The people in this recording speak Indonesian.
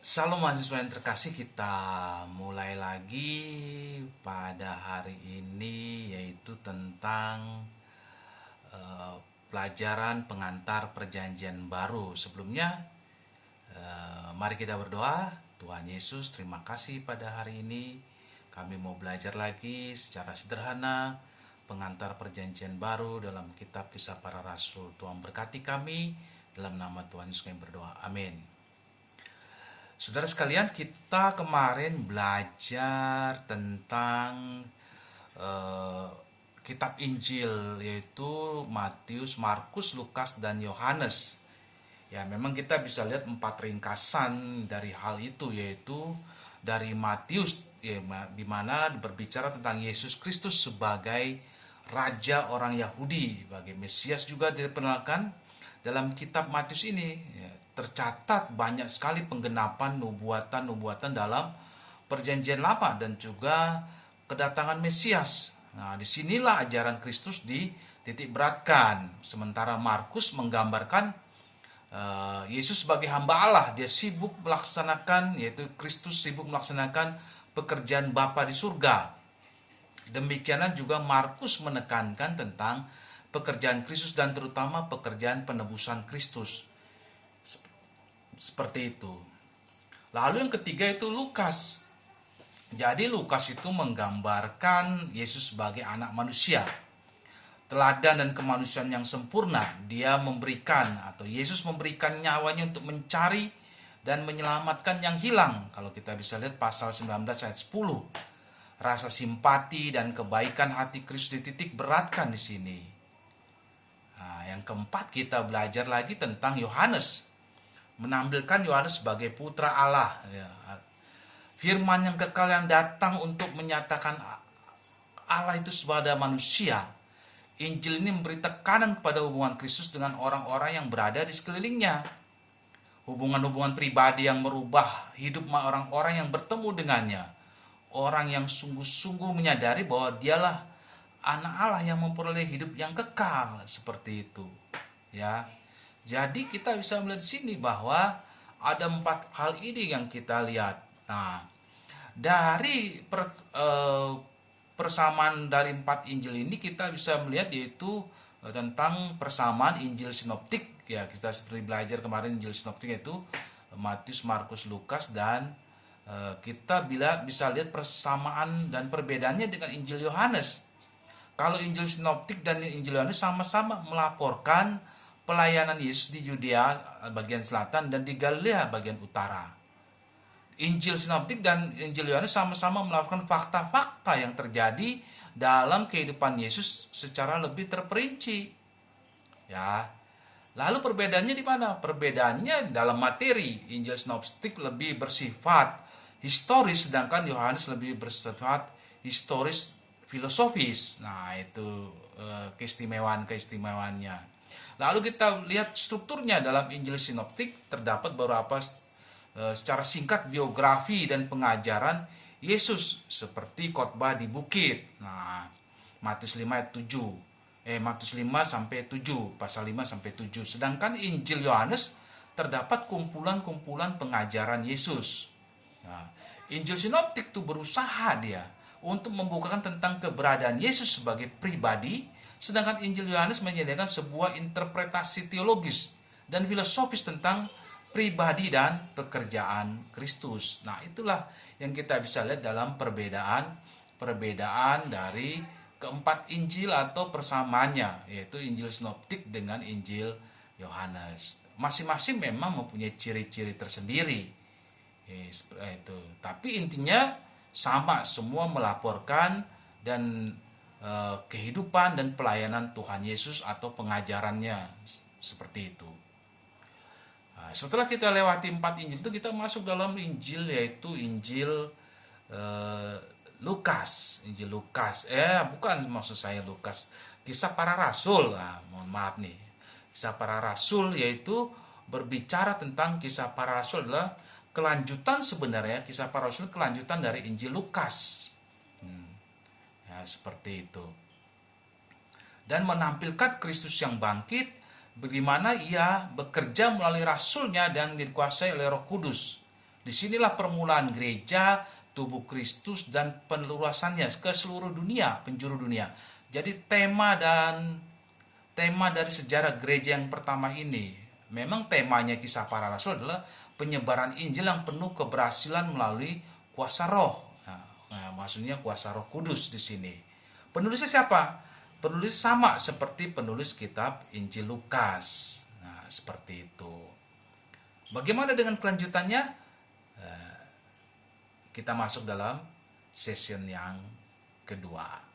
Salam mahasiswa yang terkasih, kita mulai lagi pada hari ini yaitu tentang eh, pelajaran pengantar perjanjian baru. Sebelumnya, mari kita berdoa. Tuhan Yesus, terima kasih pada hari ini. Kami mau belajar lagi secara sederhana pengantar perjanjian baru dalam kitab Kisah Para Rasul. Tuhan berkati kami, dalam nama Tuhan Yesus kami berdoa. Amin. Saudara sekalian, kita kemarin belajar tentang eh, kitab Injil, yaitu Matius, Markus, Lukas, dan Yohanes. Ya, memang kita bisa lihat 4 ringkasan dari hal itu, yaitu dari Matius, ya, di mana berbicara tentang Yesus Kristus sebagai Raja orang Yahudi, sebagai Mesias juga diperkenalkan dalam kitab Matius ini. Ya, tercatat banyak sekali penggenapan nubuatan-nubuatan dalam Perjanjian Lama dan juga kedatangan Mesias. Nah, disinilah ajaran Kristus dititik beratkan. Sementara Markus menggambarkan Yesus sebagai hamba Allah. Dia sibuk melaksanakan, yaitu Kristus sibuk melaksanakan pekerjaan Bapa di surga. Demikianan juga Markus menekankan tentang pekerjaan Kristus dan terutama pekerjaan penebusan Kristus. Seperti itu. Lalu yang ketiga itu Lukas. Jadi Lukas itu menggambarkan Yesus sebagai anak manusia. Teladan dan kemanusiaan yang sempurna. Dia memberikan, atau Yesus memberikan nyawanya untuk mencari dan menyelamatkan yang hilang. Kalau kita bisa lihat pasal 19 ayat 10. Rasa simpati dan kebaikan hati Kristus dititik beratkan di sini. Nah, yang keempat kita belajar lagi tentang Yohanes. Menampilkan Yohanes sebagai putra Allah. Ya. Firman yang kekal yang datang untuk menyatakan Allah itu sebagai manusia. Injil ini memberi tekanan kepada hubungan Kristus dengan orang-orang yang berada di sekelilingnya. Hubungan-hubungan pribadi yang merubah hidup orang-orang yang bertemu dengannya. Orang yang sungguh-sungguh menyadari bahwa dialah anak Allah yang memperoleh hidup yang kekal. Seperti itu. Ya. Jadi kita bisa melihat di sini bahwa ada 4 hal ini yang kita lihat. Nah, dari persamaan dari 4 Injil ini kita bisa melihat yaitu tentang persamaan Injil sinoptik. Ya, kita seperti belajar kemarin Injil sinoptik yaitu Matius, Markus, Lukas, dan kita bisa lihat persamaan dan perbedaannya dengan Injil Yohanes. Kalau Injil sinoptik dan Injil Yohanes sama-sama melaporkan pelayanan Yesus di Yudea bagian selatan dan di Galilea bagian utara. Injil sinoptik dan Injil Yohanes sama-sama melaporkan fakta-fakta yang terjadi dalam kehidupan Yesus secara lebih terperinci. Ya. Lalu perbedaannya di mana? Perbedaannya dalam materi. Injil sinoptik lebih bersifat historis, sedangkan Yohanes lebih bersifat historis filosofis. Nah, itu keistimewaannya. Lalu kita lihat strukturnya dalam Injil sinoptik, terdapat beberapa secara singkat biografi dan pengajaran Yesus seperti khotbah di bukit. Nah, Matius 5 ayat 7. Matius 5 sampai 7, pasal 5 sampai 7. Sedangkan Injil Yohanes terdapat kumpulan-kumpulan pengajaran Yesus. Nah, Injil sinoptik itu berusaha dia untuk membukakan tentang keberadaan Yesus sebagai pribadi, sedangkan Injil Yohanes menyediakan sebuah interpretasi teologis dan filosofis tentang pribadi dan pekerjaan Kristus. Nah, itulah yang kita bisa lihat dalam perbedaan dari keempat Injil atau persamaannya, yaitu Injil sinoptik dengan Injil Yohanes. Masing-masing memang mempunyai ciri-ciri tersendiri. Itu. Tapi intinya sama, semua melaporkan dan kehidupan dan pelayanan Tuhan Yesus atau pengajarannya seperti itu. Nah, setelah kita lewati 4 Injil itu kita masuk dalam Injil, yaitu Injil Lukas. Injil Lukas, bukan maksud saya Lukas, Kisah Para Rasul. Nah, mohon maaf nih, Kisah Para Rasul yaitu berbicara tentang Kisah Para Rasul adalah kelanjutan, sebenarnya Kisah Para Rasul kelanjutan dari Injil Lukas. Ya, seperti itu. Dan menampilkan Kristus yang bangkit, bagaimana ia bekerja melalui rasulnya dan dikuasai oleh Roh Kudus. Disinilah permulaan gereja, tubuh Kristus, dan peneluasannya ke seluruh dunia, penjuru dunia. Jadi tema dari sejarah gereja yang pertama ini, memang temanya Kisah Para Rasul adalah penyebaran Injil yang penuh keberhasilan melalui kuasa Roh. Maksudnya kuasa Roh Kudus di sini. Penulisnya siapa? Penulis sama seperti penulis kitab Injil Lukas. Nah, seperti itu. Bagaimana dengan kelanjutannya? Kita masuk dalam session yang kedua.